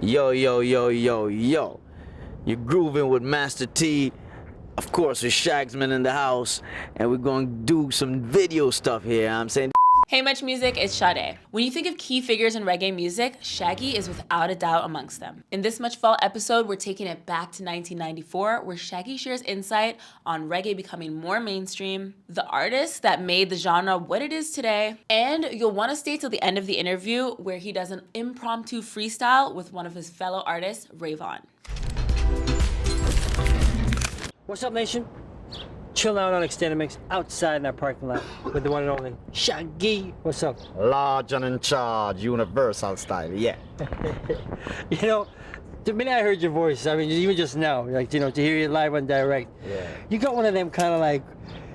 Yo, yo, yo, yo, yo. You're grooving with Master T. Of course, with Shagsman in the house. And we're going to do some video stuff here. I'm saying. Hey MuchMusic, it's Sade. When you think of key figures in reggae music, Shaggy is without a doubt amongst them. In this Much Fall episode, we're taking it back to 1994, where Shaggy shares insight on reggae becoming more mainstream, the artists that made the genre what it is today, and you'll want to stay till the end of the interview, where he does an impromptu freestyle with one of his fellow artists, Rayvon. What's up, nation? Chilling out on Extended Mix outside in our parking lot with the one and only Shaggy. What's up? Large and in charge, universal style, yeah. You know, the minute I heard your voice, I mean, even just now, like, you know, to hear you live on direct, Yeah. you got one of them kind of like,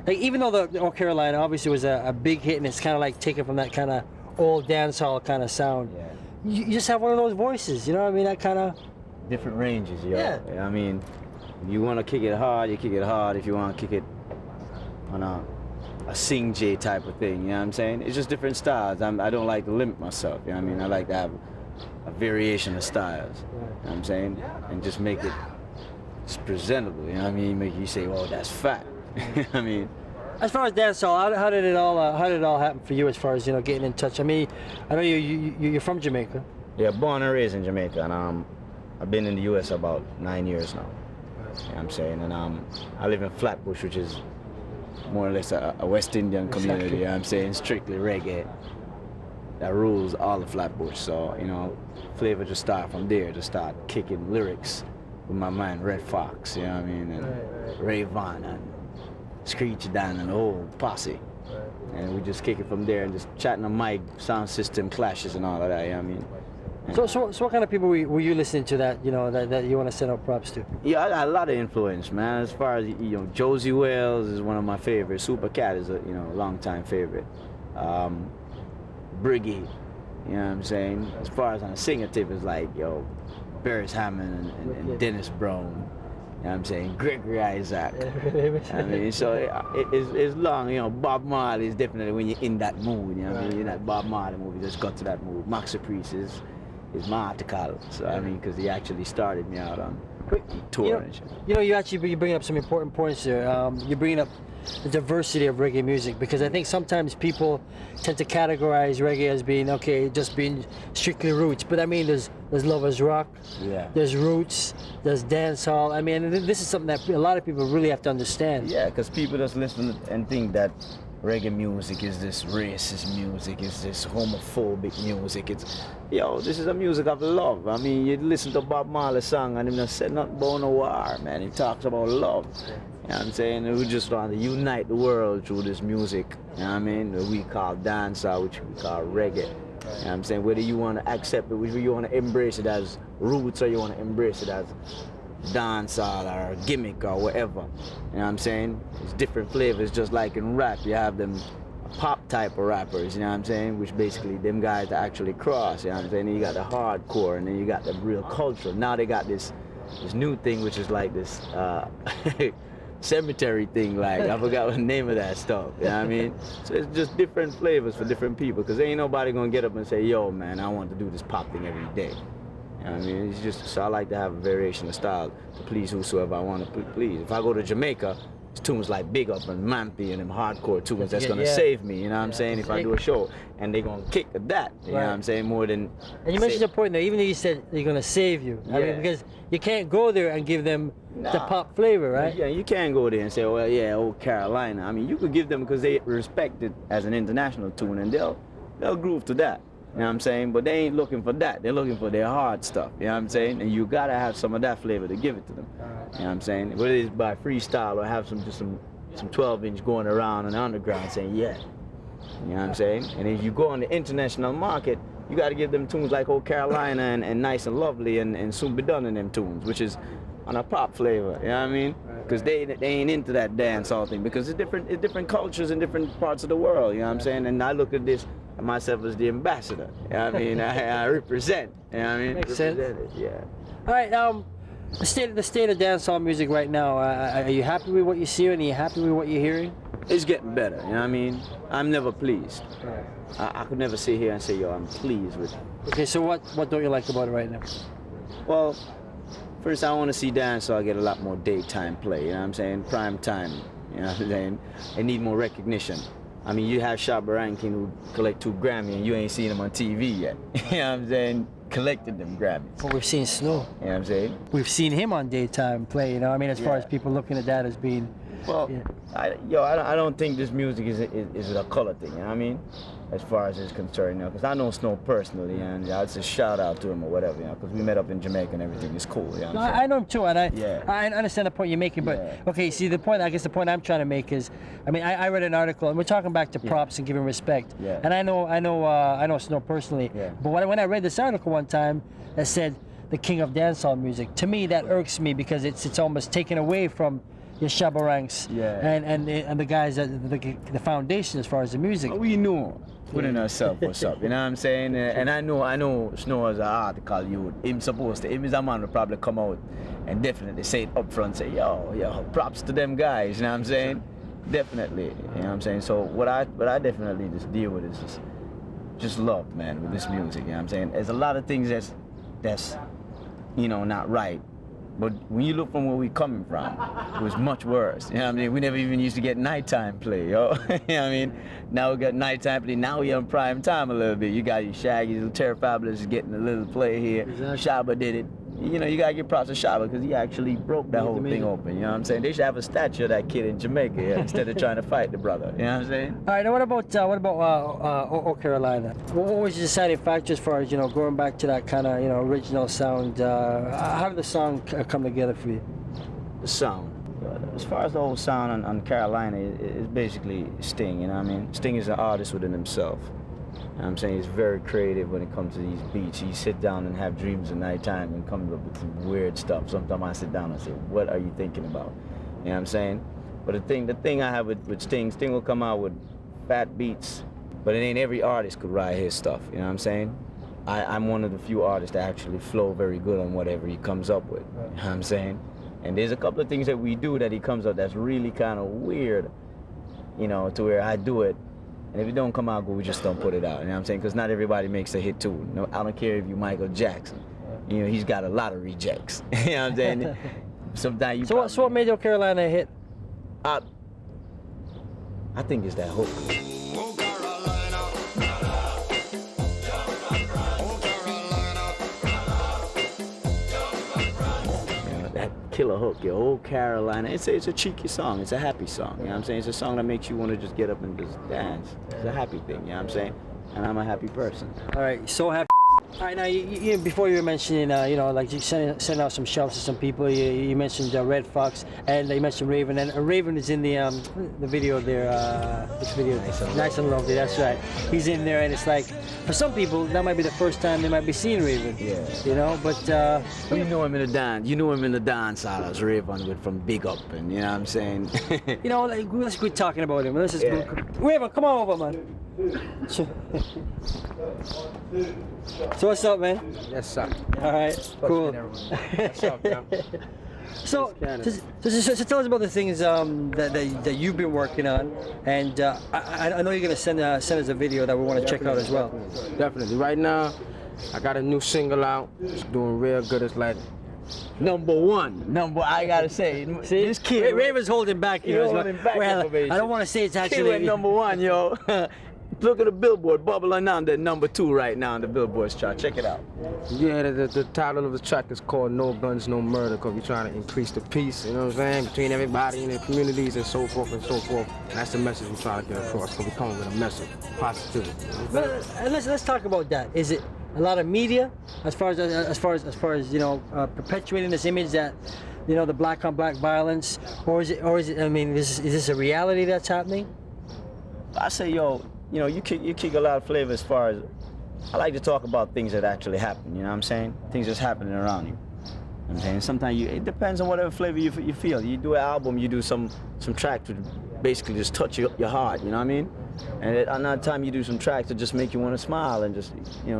even though the North Carolina obviously was a big hit and it's kind of like taken from that kind of old dancehall kind of sound, Yeah. you just have one of those voices, you know what I mean? That kind of... Different ranges, yo. Yeah. I mean, if you want to kick it hard, you kick it hard. If you want to kick it on a sing J type of thing, you know what I'm saying? It's just different styles. I don't like to limit myself, you know what I mean? I like to have a variation of styles, you know what I'm saying? And just make it just presentable, you know what I mean? Make you say, oh, that's fat. You know what I mean? As far as dancehall, how did it all happen for you? As far as, you know, getting in touch. I mean, I know you're from Jamaica. Yeah, born and raised in Jamaica, and I've been in the U.S. about 9 years now. You know what I'm saying? And I live in Flatbush, which is more or less a West Indian community. Exactly. You know what I'm saying? Strictly reggae that rules all of Flatbush. So, you know, flavor just start from there, to start kicking lyrics with my man Red Fox, you know what I mean? And Rayvon and Screechy Dan and the whole posse. And we just kick it from there and just chatting on mic, sound system clashes and all of that, you know what I mean? So what kind of people were you listening to that, you know, that you want to send out props to? Yeah, I got a lot of influence, man. As far as, you know, Josie Wells is one of my favorites. Super Cat is a, you know, long-time favorite. Briggy, you know what I'm saying? As far as on a singer tip, is like, yo, Barris Hammond and Dennis Brown. You know what I'm saying? Gregory Isaac. I mean, so it's long, you know. Bob Marley is definitely when you're in that mood, you know what I mean? In that Bob Marley movie, just got to that mood. Max Caprice is my article, so I mean, because he actually started me out on tour and shit. You know, you bring up some important points there. You're bringing up the diversity of reggae music, because I think sometimes people tend to categorize reggae as being, okay, just being strictly roots. But I mean, there's lovers rock, Yeah. there's roots, there's dancehall. I mean, this is something that a lot of people really have to understand. Yeah, because people just listen and think that reggae music is this racist music, is this homophobic music. It's, yo, this is a music of love. I mean, you listen to Bob Marley's song and he just said nothing about no war, man. He talks about love. You know what I'm saying? And we just want to unite the world through this music, you know what I mean? That we call dancehall, which we call reggae. You know what I'm saying? Whether you want to accept it, whether you want to embrace it as roots or you want to embrace it as dancehall or gimmick or whatever. You know what I'm saying? It's different flavors, just like in rap. You have them pop type of rappers, you know what I'm saying? Which basically them guys that actually cross, you know what I'm saying? And you got the hardcore and then you got the real culture. Now they got this new thing, which is like this cemetery thing, like I forgot what the name of that stuff, you know what I mean? So it's just different flavors for different people, because ain't nobody gonna get up and say, yo man, I want to do this pop thing every day. You know what I mean? It's just, so I like to have a variation of style to please whosoever I want to please. If I go to Jamaica, it's tunes like Big Up and Mampy and them hardcore tunes that's gonna save me, you know what I'm saying? If I do a show and they gonna kick at that, you know what I'm saying? More than. And you mentioned a point there, even though you said they're going to save you. I mean, because you can't go there and give them the pop flavor, right? Yeah, you can't go there and say, well, yeah, old Carolina. I mean, you could give them because they respect it as an international tune and they'll groove to that. You know what I'm saying? But they ain't looking for that. They're looking for their hard stuff. You know what I'm saying? And you gotta have some of that flavor to give it to them. You know what I'm saying? Whether it's by freestyle or have some 12-inch going around on the underground saying, yeah. You know what I'm saying? And if you go on the international market, you gotta give them tunes like Old Carolina and Nice and Lovely and Soon Be Done in them tunes, which is on a pop flavor. You know what I mean? Because they ain't into that dancehall thing, because it's different cultures in different parts of the world. You know what I'm saying? And I look at this myself as the ambassador. You know what I mean? I represent. You know what I mean? Makes sense. Yeah. All right, the state of dancehall music right now, are you happy with what you see and are you happy with what you're hearing? It's getting better, you know what I mean? I'm never pleased. I could never sit here and say, yo, I'm pleased with it. Okay, so what don't you like about it right now? Well, first I want to see dancehall get a lot more daytime play, you know what I'm saying? Prime time, you know what I'm saying? They need more recognition. I mean, you have Shabba Rankin who collect 2 Grammy and you ain't seen him on TV yet. You know what I'm saying? Collected them Grammys. But we've seen Snow. You know what I'm saying? We've seen him on daytime play, you know. I mean, as far as people looking at that as being. Well, yeah. I don't think this music is a color thing, you know what I mean? As far as it's concerned, you know, because I know Snow personally, and I'd say shout out to him or whatever, you know, because we met up in Jamaica and everything is cool, you know what I'm saying? I know him too, and I understand the point you're making, but okay, see, I guess the point I'm trying to make is, I mean, I read an article, and we're talking back to props and giving respect, and I know Snow personally, but when I read this article one time that said the king of dancehall music, to me that irks me because it's almost taken away from your Shabba Ranks and the guys at the foundation as far as the music. We knew within ourselves what's up, you know what I'm saying? And I know Snow as an article youth. Him is a man who probably come out and definitely say it up front, say, yo, props to them guys, you know what I'm saying? Definitely, you know what I'm saying? So what I definitely just deal with is just love, man, with this music, you know what I'm saying? There's a lot of things that's you know, not right. But when you look from where we coming from, it was much worse. You know what I mean? We never even used to get nighttime play, yo. You know what I mean? Now we got nighttime play. Now we on prime time a little bit. You got your Shaggy, the Terror Fabulous getting a little play here. Exactly. Shabba did it. You know, you gotta give props to Shabba because he actually broke that whole thing open. You know what I'm saying? They should have a statue of that kid in Jamaica instead of trying to fight the brother. You know what I'm saying? All right. Now what about Carolina? What was the deciding factor as far as going back to that kind of original sound? How did the song come together for you? The sound. As far as the whole sound on Carolina, it's basically Sting. You know what I mean? Sting is an artist within himself. You know what I'm saying? He's very creative when it comes to these beats. He sit down and have dreams at nighttime and comes up with some weird stuff. Sometimes I sit down and say, what are you thinking about? You know what I'm saying? But the thing I have with Sting will come out with fat beats, but it ain't every artist could write his stuff. You know what I'm saying? I'm one of the few artists that actually flow very good on whatever he comes up with. You know what I'm saying? And there's a couple of things that we do that he comes up that's really kind of weird, to where I do it. And if it don't come out good, we just don't put it out. You know what I'm saying? Because not everybody makes a hit too. I don't care if you Michael Jackson. He's got a lot of rejects. You know what I'm saying? Sometimes you. So what made your Carolina a hit? I think it's that hook. Killer hook, your old Carolina. It's a cheeky song. It's a happy song. You know what I'm saying? It's a song that makes you want to just get up and just dance. It's a happy thing. You know what I'm saying? And I'm a happy person. All right, so happy. All right, now you before you were mentioning, like you sending out some shelves to some people. You mentioned Red Fox, and you mentioned Raven, and Raven is in the video there. Which video? Nice and Lovely. That's right. He's in there, and it's like for some people that might be the first time they might be seeing Raven. Yeah. But you know him in the dance. You know him in the dance house. Raven from Big Up, and you know what I'm saying. Let's quit talking about him. Let's just Raven, come on over, man. So what's up, man? Yes, sir. All right, cool. What's up, man? So tell us about the things that you've been working on, and I know you're gonna send us a video that we want to check out as well. Definitely. Right now, I got a new single out. It's doing real good. It's like number one. I gotta say, see, this kid. Raven's holding back, holding back well, I don't want to say it's actually number one, yo. Look at the Billboard, bubbling on the number 2 right now on the Billboard's chart. Check it out. Yeah, the title of the track is called No Guns, No Murder, because we're trying to increase the peace, you know what I'm saying, between everybody in the communities and so forth and so forth. And that's the message we're trying to get across, because we're coming with a message, positivity. Let's talk about that. Is it a lot of media as far as perpetuating this image that the black on black violence, or is it? I mean, is this a reality that's happening? I say, you kick a lot of flavor as far as, I like to talk about things that actually happen, you know what I'm saying? Things that's happening around you. You know what I'm saying? Sometimes it depends on whatever flavor you feel. You do an album, you do some tracks to basically just touch your heart, you know what I mean? And another time you do some tracks to just make you want to smile and just,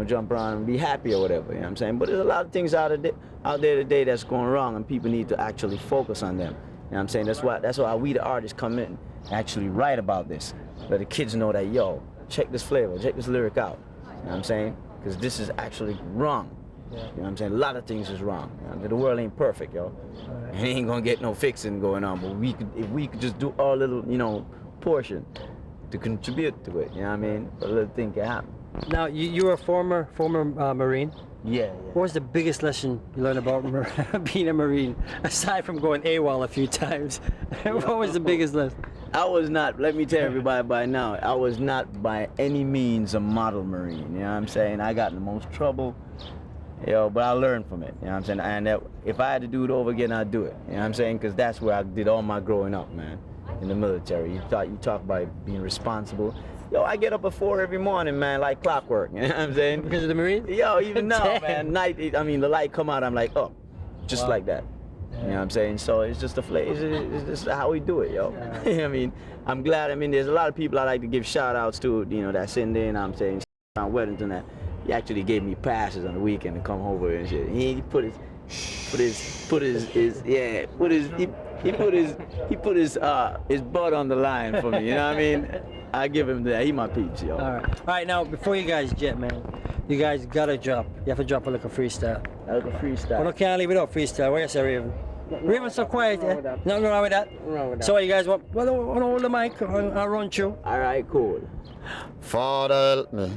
jump around and be happy or whatever, you know what I'm saying? But there's a lot of things out there today that's going wrong, and people need to actually focus on them. You know what I'm saying? That's why we the artists come in and actually write about this. Let the kids know that, check this flavor, check this lyric out. You know what I'm saying? Because this is actually wrong. Yeah. You know what I'm saying? A lot of things is wrong. You know? The world ain't perfect, yo. Right. It ain't gonna get no fixing going on. But if we could just do our little, portion to contribute to it, you know what I mean? A little thing can happen. Now, you were a former Marine. Yeah. What was the biggest lesson you learned about being a Marine, aside from going AWOL a few times? What was the biggest lesson? I was not, let me tell everybody by now, I was not by any means a model Marine, you know what I'm saying? I got in the most trouble, but I learned from it, you know what I'm saying? And if I had to do it over again, I'd do it, you know what I'm saying? Because that's where I did all my growing up, man, in the military. You talk about being responsible. I get up at 4 every morning, man, like clockwork, you know what I'm saying? Because of the Marines? Even now, Damn. man, the light come out, I'm like, oh, just like that. You know what I'm saying? So it's just it's just how we do it, yo. Yeah. I mean, I'm glad. There's a lot of people I like to give shout outs to, that's in there, and I'm saying, on Weddington, that he actually gave me passes on the weekend to come over and shit. He put his butt on the line for me, you know what I mean? I give him that. He my peeps, yo. All right, now, before you guys jet, man, you guys gotta drop. You have to drop a freestyle. Like a freestyle. Well, I can't leave it out freestyle. What you say, Raven? Raven's so quiet, eh? Nothing wrong with that? So what you guys want? Well, hold the mic. I'll run through. All right, cool. Father, help me.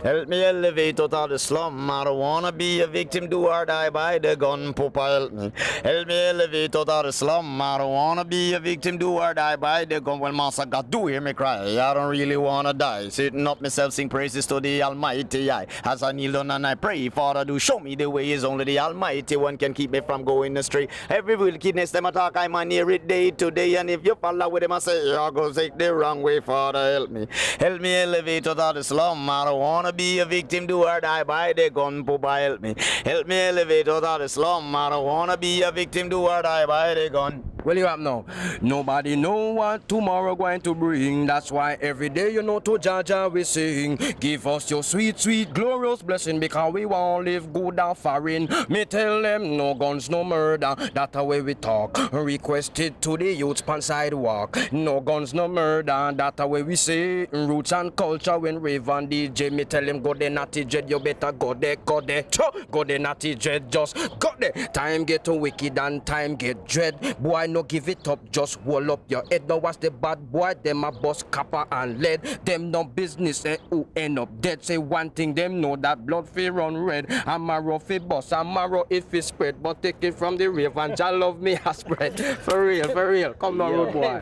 Help me elevate out of the slum. I don't wanna be a victim, do or die by the gun. Papa, help me. Help me elevate out of the slum. I don't wanna be a victim, do or die by the gun. Well, Master God, do hear me cry. I don't really wanna die. Sitting up myself, sing praises to the Almighty. As I kneel down and I pray, Father, do show me the way. Is only the Almighty one can keep me from going astray. Every wickedness them attack, I'm on hear it day to day. And if you follow with them, I say, I go take the wrong way. Father, help me. Help me elevate out of the slum. I don't wanna be a victim, do or die by the gun. Papa, help me. Help me elevate out of the slum. I don't wanna be a victim, do or die by the gun. Well, you have now. Nobody know what tomorrow going to bring. That's why every day to Jaja we sing. Give us your sweet, sweet, glorious blessing, because we won't live good and foreign. Me tell them no guns, no murder. That's the way we talk. Requested to the youths pan sidewalk. No guns, no murder. That's the way we say. Roots and culture when rave and DJ. Me tell them go there, natty dread. You better go there, go there. Go there, natty dread. Just go there. Time get too wicked and time get dread. Boy, no give it up, just hold up your head. Now watch the bad boy, them a bust copper and lead. Them no business and who end up dead. Say one thing, them know that blood fear run red. I'm a rough it bust, I'm a rough if it spread. But take it from the rave and Jah love me a spread. For real, come on, road boy.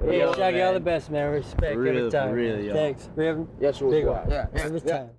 Hey, Yo, Shaggy, man. all the best, man. Respect For real, every time. for real, yo. Thanks, Raven. Yes, road Big boy. one. Yeah, Every time.